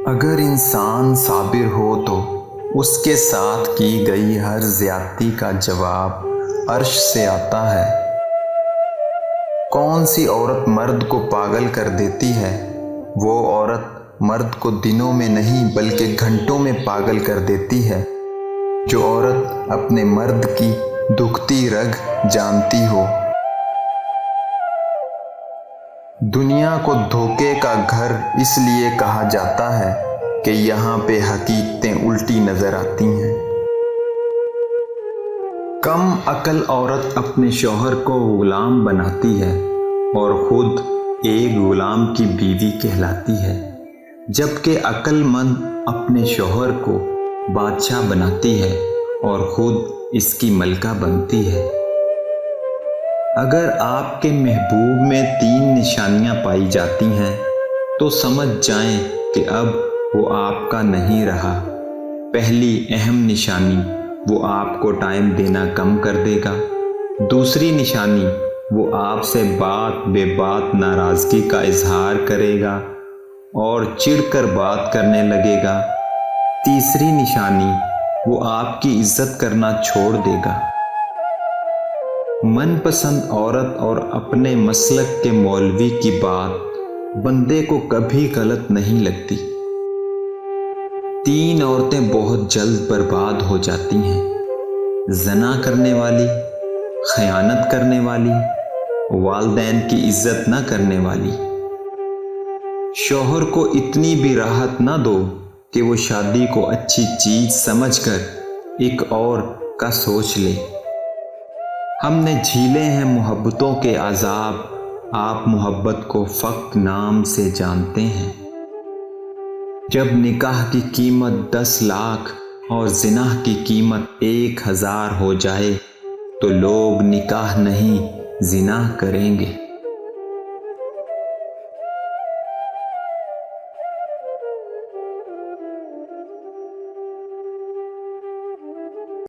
اگر انسان صابر ہو تو اس کے ساتھ کی گئی ہر زیادتی کا جواب عرش سے آتا ہے۔ کون سی عورت مرد کو پاگل کر دیتی ہے؟ وہ عورت مرد کو دنوں میں نہیں بلکہ گھنٹوں میں پاگل کر دیتی ہے۔ جو عورت اپنے مرد کی دکھتی رگ جانتی ہو۔ دنیا کو دھوکے کا گھر اس لیے کہا جاتا ہے کہ یہاں پہ حقیقتیں الٹی نظر آتی ہیں۔ کم عقل عورت اپنے شوہر کو غلام بناتی ہے اور خود ایک غلام کی بیوی کہلاتی ہے، جبکہ عقل مند اپنے شوہر کو بادشاہ بناتی ہے اور خود اس کی ملکہ بنتی ہے۔ اگر آپ کے محبوب میں 3 نشانیاں پائی جاتی ہیں تو سمجھ جائیں کہ اب وہ آپ کا نہیں رہا۔ پہلی اہم نشانی، وہ آپ کو ٹائم دینا کم کر دے گا۔ دوسری نشانی، وہ آپ سے بات بے بات ناراضگی کا اظہار کرے گا اور چڑ کر بات کرنے لگے گا۔ تیسری نشانی، وہ آپ کی عزت کرنا چھوڑ دے گا۔ من پسند عورت اور اپنے مسلک کے مولوی کی بات بندے کو کبھی غلط نہیں لگتی۔ 3 عورتیں بہت جلد برباد ہو جاتی ہیں: زنا کرنے والی، خیانت کرنے والی، والدین کی عزت نہ کرنے والی۔ شوہر کو اتنی بھی راحت نہ دو کہ وہ شادی کو اچھی چیز سمجھ کر ایک اور کا سوچ لے۔ ہم نے جھیلے ہیں محبتوں کے عذاب، آپ محبت کو فقط نام سے جانتے ہیں۔ جب نکاح کی قیمت 10 لاکھ اور زنا کی قیمت 1000 ہو جائے تو لوگ نکاح نہیں زنا کریں گے۔